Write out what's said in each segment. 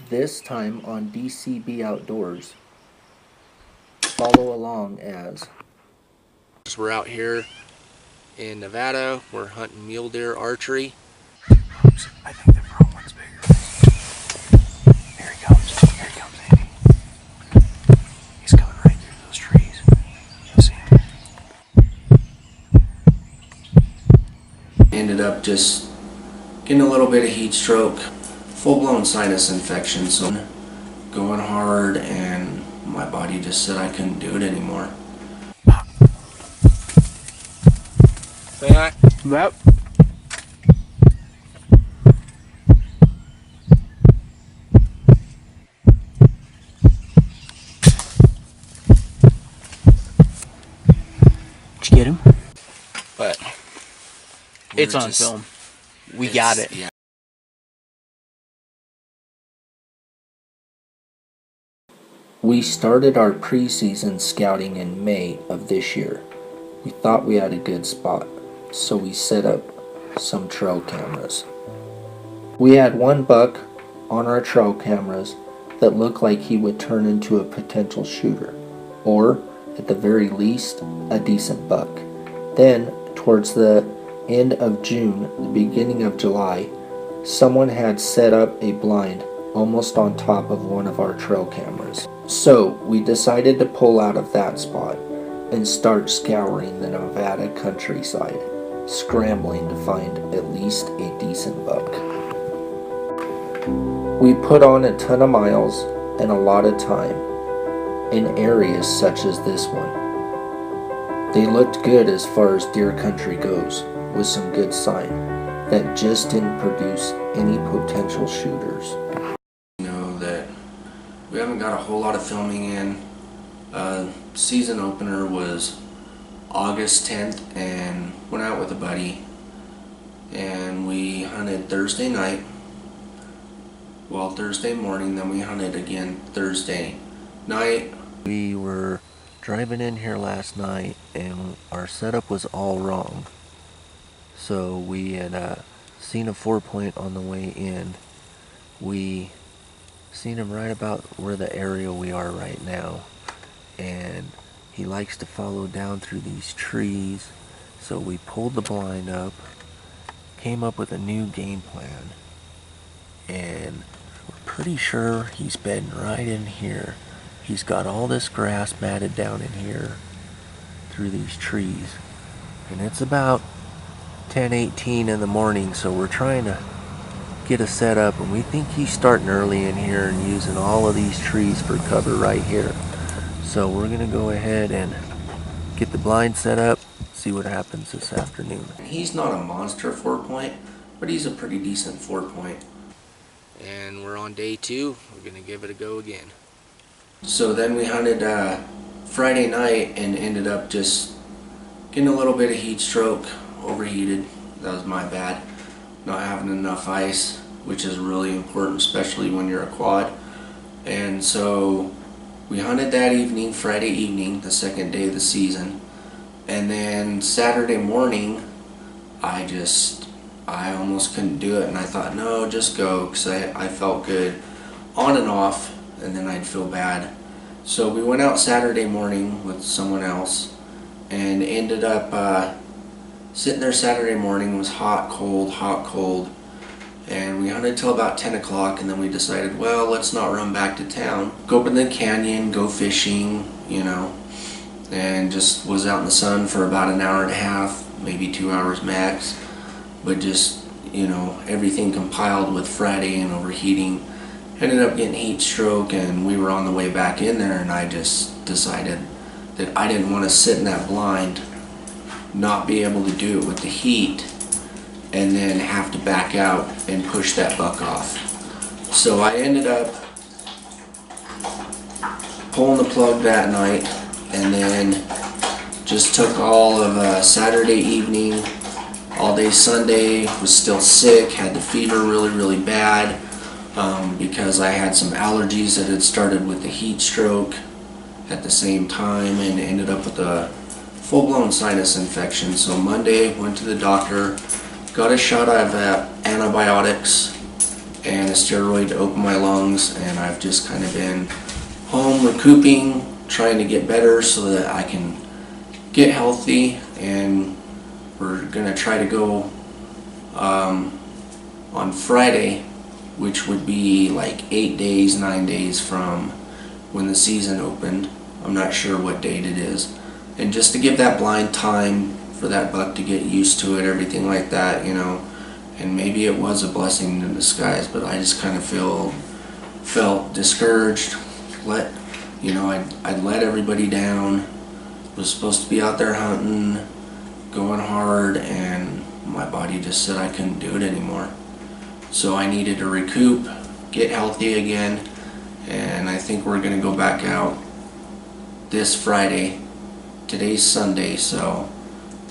This time on DCB Outdoors. Follow along as We're out here in Nevada. We're hunting mule deer archery. Oops, I think the front one's bigger. Here he comes. Here he comes, Andy. He's coming right through those trees. You'll see him. Ended up just getting a little bit of heat stroke, full-blown sinus infection, so going hard, and my body just said I couldn't do it anymore. Say hi. Yep. Did you get him? But It's on film. We got it. Yeah. we started our preseason scouting in May of this year. We thought we had a good spot, so we set up some trail cameras. We had one buck on our trail cameras that looked like he would turn into a potential shooter, or at the very least, a decent buck. Then, towards the end of June, the beginning of July, someone had set up a blind almost on top of one of our trail cameras. So we decided to pull out of that spot and start scouring the Nevada countryside, scrambling to find at least a decent buck. We put on a ton of miles and a lot of time in areas such as this one. They looked good as far as deer country goes, with some good sign that just didn't produce any potential shooters. We haven't got a whole lot of filming in. Season opener was August 10th, and went out with a buddy, and we hunted Thursday night, well, Thursday morning, then we hunted again Thursday night. We were driving in here last night and our setup was all wrong. So we had seen a 4-point on the way in. We seen him right about where the area we are right now, and he likes to follow down through these trees. So we pulled the blind up, came up with a new game plan, and we're pretty sure he's bedding right in here. He's got all this grass matted down in here through these trees, and it's about 10:18 in the morning, so we're trying to get a setup, and we think he's starting early in here and using all of these trees for cover right here. So we're gonna go ahead and get the blind set up, see what happens this afternoon. He's not a monster 4-point, but he's a pretty decent 4-point. And we're on day 2. We're gonna give it a go again. So then we hunted Friday night and ended up just getting a little bit of heat stroke, overheated. That was my bad. Not having enough ice, which is really important, especially when you're a quad. And so we hunted that evening, Friday evening, the second day of the season. And then Saturday morning, I almost couldn't do it, and I thought, no, just go, because I felt good on and off, and then I'd feel bad. So we went out Saturday morning with someone else and ended up sitting there Saturday morning. It was hot, cold, and we hunted till about 10 o'clock, and then we decided, well, let's not run back to town. Go up in the canyon, go fishing, and just was out in the sun for about an hour and a half, maybe 2 hours max. But just, everything compiled with Friday and overheating. Ended up getting heat stroke, and we were on the way back in there, and I just decided that I didn't want to sit in that blind, not be able to do it with the heat, and then have to back out and push that buck off. So I ended up pulling the plug that night, and then just took all of Saturday evening, all day Sunday, was still sick, had the fever really bad, because I had some allergies that had started with the heat stroke at the same time, and ended up with a full-blown sinus infection. So Monday, went to the doctor, got a shot of antibiotics, and a steroid to open my lungs, and I've just kind of been home recouping, trying to get better so that I can get healthy. And we're gonna try to go on Friday, which would be like 8 days, 9 days from when the season opened. I'm not sure what date it is. And just to give that blind time for that buck to get used to it, everything like that, you know. And maybe it was a blessing in disguise, but I just kind of felt discouraged. I'd let everybody down. Was supposed to be out there hunting, going hard, and my body just said I couldn't do it anymore. So I needed to recoup, get healthy again, and I think we're gonna go back out this Friday. Today's Sunday, so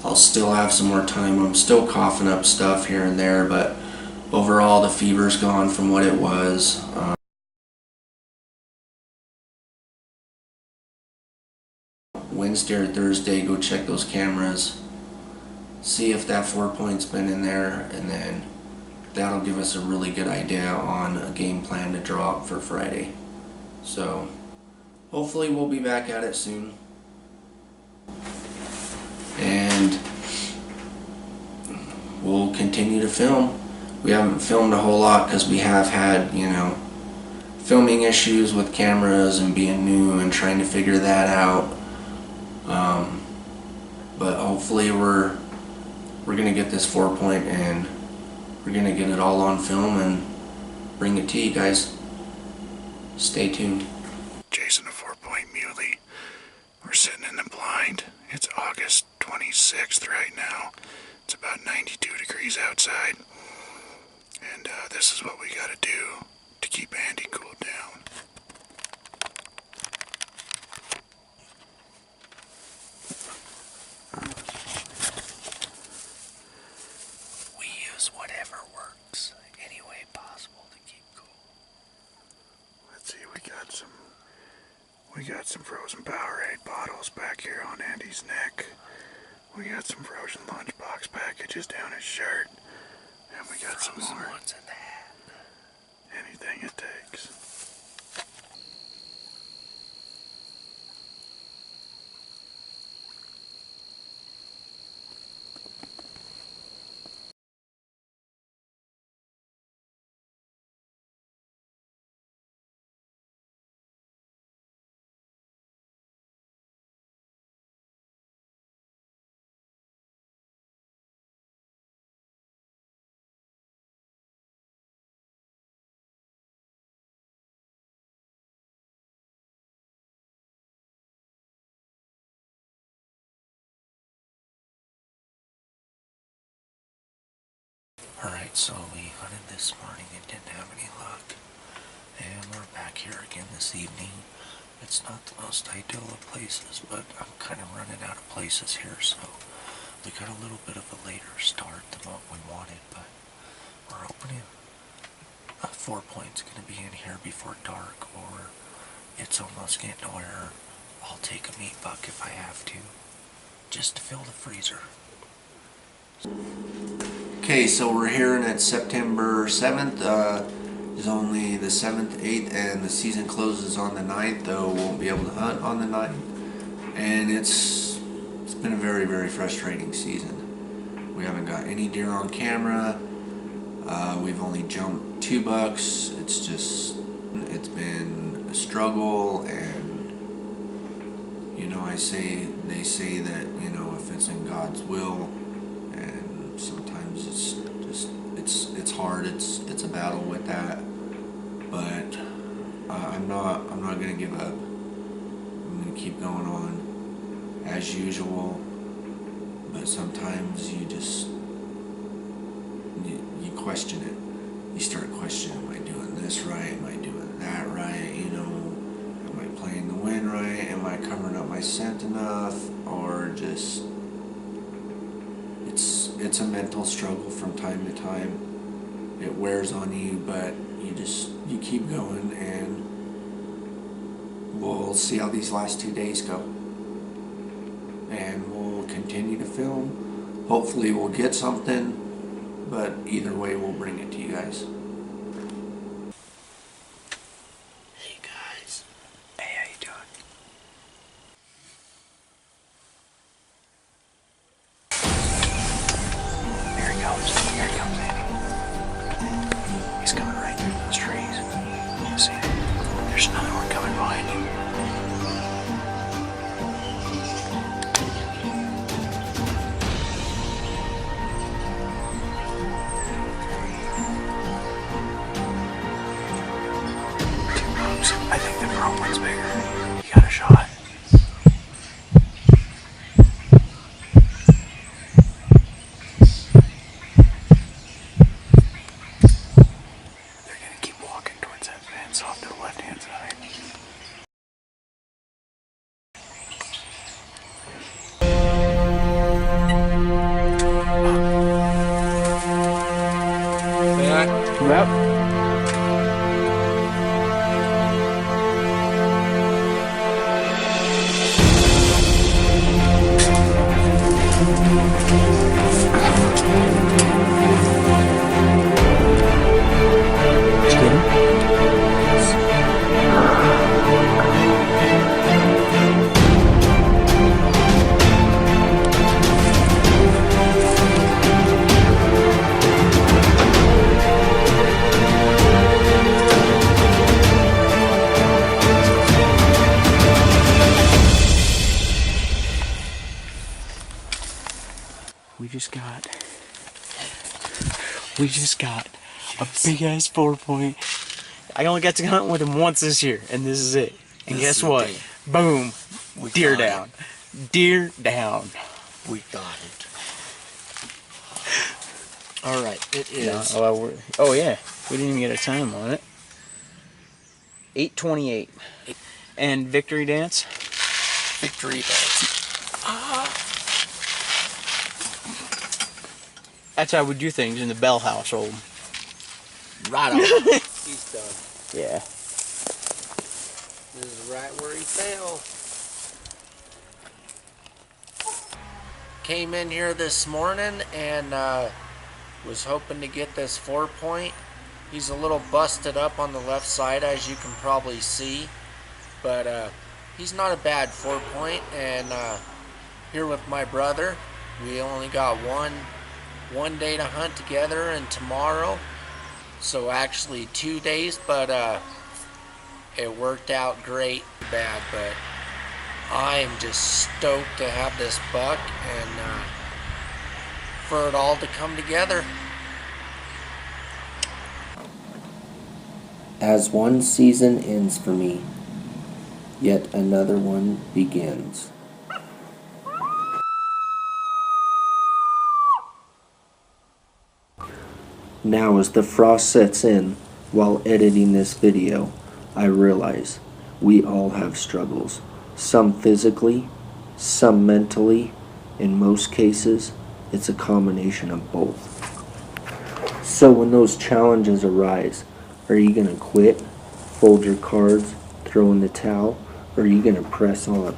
I'll still have some more time. I'm still coughing up stuff here and there, but overall the fever's gone from what it was. Wednesday or Thursday, go check those cameras, see if that 4-point's been in there, and then that'll give us a really good idea on a game plan to draw up for Friday. So hopefully we'll be back at it soon. And we'll continue to film. We haven't filmed a whole lot because we have had, filming issues with cameras and being new and trying to figure that out. But hopefully we're gonna get this 4-point and we're gonna get it all on film and bring it to you guys. Stay tuned. Jason, a 4-point muley. We're sitting in the blind. It's August 26th right now. It's about 92 degrees outside. And this is what we gotta do to keep Andy cooled down. We use whatever works any way possible to keep cool. Let's see, we got some frozen Powerade bottles back here on Andy's neck. We got some frozen lunchbox packages down his shirt. And we got some more ones in the hat. Anything it takes. Alright, so we hunted this morning and didn't have any luck. And we're back here again this evening. It's not the most ideal of places, but I'm kind of running out of places here, so we got a little bit of a later start than what we wanted, but we're hoping a 4-point's going to be in here before dark, or it's almost getting to where I'll take a meat buck if I have to, just to fill the freezer. Okay, so we're here and it's September 7th. It's only the 7th, 8th, and the season closes on the 9th, though won't be able to hunt on the 9th. And it's been a very, very frustrating season. We haven't got any deer on camera. We've only jumped 2 bucks. It's been a struggle, and they say that, if it's in God's will, and sometimes it's hard, it's a battle with that, but I'm not gonna give up. I'm gonna keep going on as usual, but sometimes you question it. You start questioning, am I doing this right? Am I doing that right? Am I playing the wind right? Am I covering up my scent enough? Or just, it's a mental struggle from time to time. It wears on you, but you keep going, and we'll see how these last 2 days go. And we'll continue to film. Hopefully we'll get something, but either way we'll bring it to you guys. I think the front one's bigger. You got a shot. They're gonna keep walking towards that fence off to the left-hand side. Yep. We just got a big ass 4-point. I only got to hunt with him once this year, and this is it. And guess what? Boom! Deer down. Deer down. We got it. All right, it is. Oh yeah, we didn't even get a time on it. 8:28. And victory dance. Victory dance. That's how we do things in the Bell household. Right on. He's done. Yeah. This is right where he fell. Came in here this morning and was hoping to get this 4-point. He's a little busted up on the left side, as you can probably see, but he's not a bad 4-point. And here with my brother, we only got one day to hunt together, and tomorrow, so actually 2 days, but it worked out great. Bad, but I'm just stoked to have this buck and for it all to come together. As one season ends for me, yet another one begins. Now as the frost sets in while editing this video, I realize we all have struggles. Some physically, some mentally. In most cases, it's a combination of both. So when those challenges arise, are you going to quit, fold your cards, throw in the towel, or are you going to press on?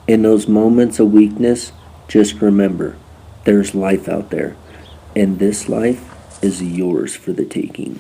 In those moments of weakness, just remember, there's life out there. And this life is yours for the taking.